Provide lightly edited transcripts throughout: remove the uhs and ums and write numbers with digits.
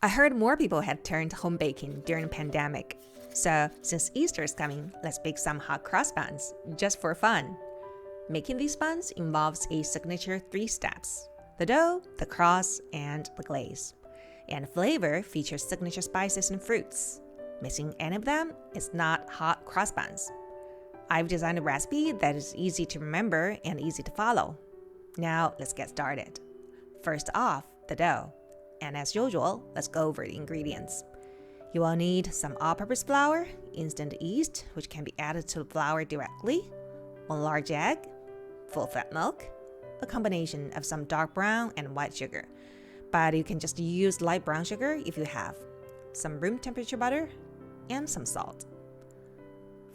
I heard more people had turned to home baking during the pandemic. So, since Easter is coming, let's bake some hot cross buns, just for fun. Making these buns involves a signature 3 steps: the dough, the cross, and the glaze. And flavor features signature spices and fruits. Missing any of them is not hot cross buns. I've designed a recipe that is easy to remember and easy to follow. Now, let's get started. First off, the dough. And as usual, let's go over the ingredients. You will need some all-purpose flour, instant yeast, which can be added to the flour directly, 1 large egg, full fat milk, a combination of some dark brown and white sugar, but you can just use light brown sugar if you have, some room temperature butter, and some salt.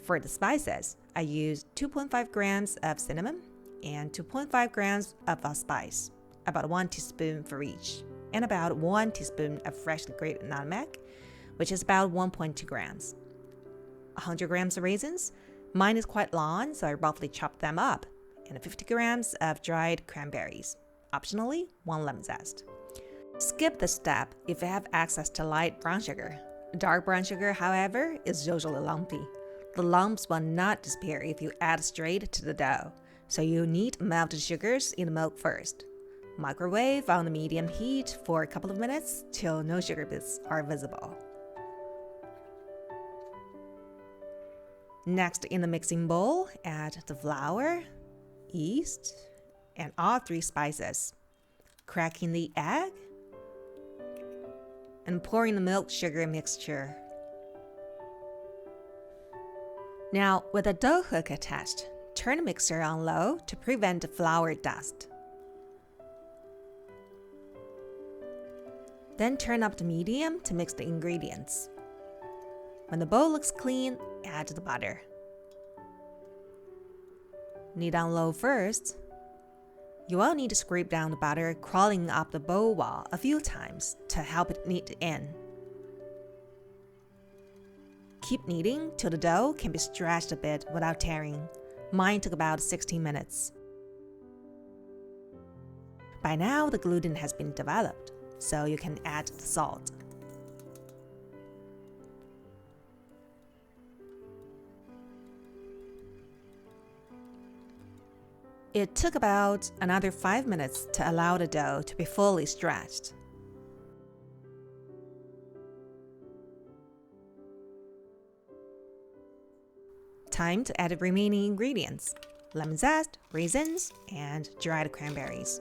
For the spices, I used 2.5 grams of cinnamon and 2.5 grams of allspice, about 1 teaspoon for each, and about 1 teaspoon of freshly grated nutmeg, which is about 1.2 grams. 100 grams of raisins. Mine is quite long, so I roughly chopped them up, and 50 grams of dried cranberries. Optionally, 1 lemon zest. Skip this step if you have access to light brown sugar. Dark brown sugar, however, is usually lumpy. The lumps will not disappear if you add straight to the dough, so you need melted sugars in the milk first. Microwave on the medium heat for a couple of minutes till no sugar bits are visible. Next, in the mixing bowl, add the flour, yeast, and all 3 spices. Crack in the egg, and pour in the milk sugar mixture. Now, with the dough hook attached, turn the mixer on low to prevent the flour dust. Then turn up to medium to mix the ingredients. When the bowl looks clean, add the butter. Knead on low first. You will need to scrape down the butter crawling up the bowl wall a few times to help it knead in. Keep kneading till the dough can be stretched a bit without tearing. Mine took about 16 minutes. By now, the gluten has been developed, so you can add the salt. It took about another 5 minutes to allow the dough to be fully stretched. Time to add the remaining ingredients: lemon zest, raisins, and dried cranberries.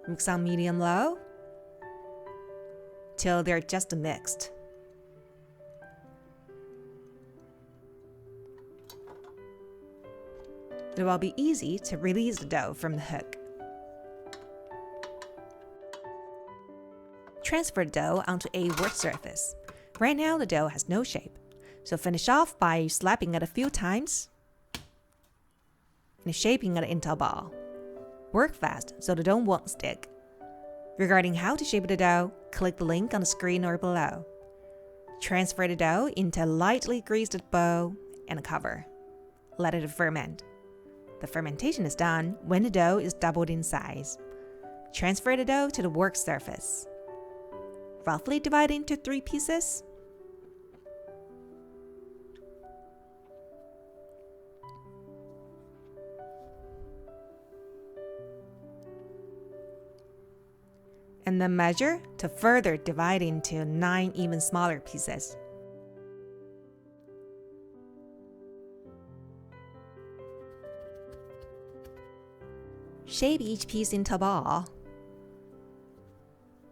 Mix on medium-low till they're just mixed. It will be easy to release the dough from the hook. Transfer the dough onto a work surface. Right now, the dough has no shape, so finish off by slapping it a few times and shaping it into a ball. Work fast so the dough won't stick. Regarding how to shape the dough, click the link on the screen or below. Transfer the dough into a lightly greased bowl and cover. Let it ferment. The fermentation is done when the dough is doubled in size. Transfer the dough to the work surface. Roughly divide into 3 pieces. And then measure to further divide into 9 even smaller pieces. Shape each piece into a ball.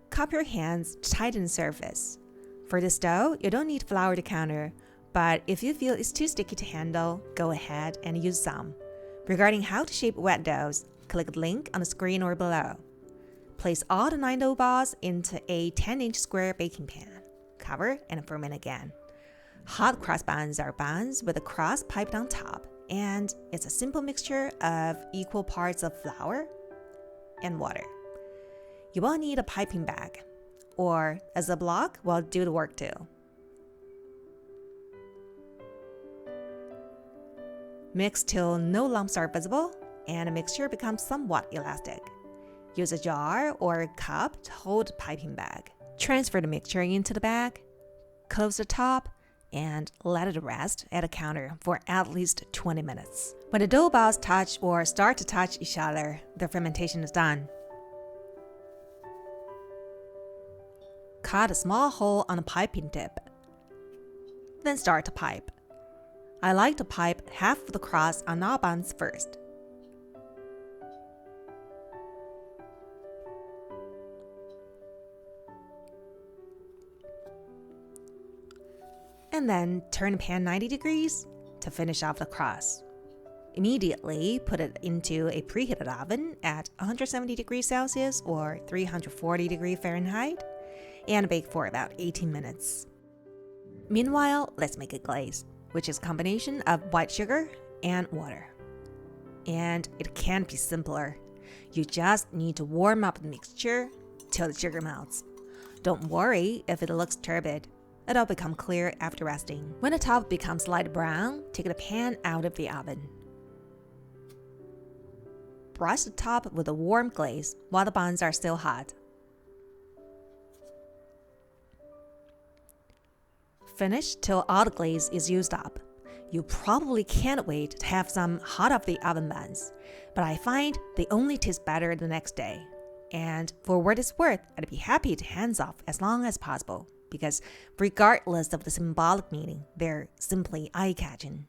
Cup your hands to tighten the surface. For this dough, you don't need flour to counter, but if you feel it's too sticky to handle, go ahead and use some. Regarding how to shape wet doughs, click the link on the screen or below. Place all the 9 dough balls into a 10-inch square baking pan. Cover and ferment again. Hot cross buns are buns with a cross piped on top, and it's a simple mixture of equal parts of flour and water. You will need a piping bag, or a Ziploc will do the work too. Mix till no lumps are visible and the mixture becomes somewhat elastic. Use a jar or a cup to hold the piping bag. Transfer the mixture into the bag, close the top, and let it rest at a counter for at least 20 minutes. When the dough balls touch or start to touch each other, the fermentation is done. Cut a small hole on the piping tip. Then start to pipe. I like to pipe half of the crust on all buns first. And then turn the pan 90 degrees to finish off the crust. Immediately put it into a preheated oven at 170 degrees Celsius or 340 degrees Fahrenheit and bake for about 18 minutes. Meanwhile, let's make a glaze, which is a combination of white sugar and water. And it can't be simpler. You just need to warm up the mixture till the sugar melts. Don't worry if it looks turbid. It'll become clear after resting. When the top becomes light brown, take the pan out of the oven. Brush the top with a warm glaze while the buns are still hot. Finish till all the glaze is used up. You probably can't wait to have some hot off the oven buns, but I find they only taste better the next day. And for what it's worth, I'd be happy to hands off as long as possible, because regardless of the symbolic meaning, they're simply eye-catching.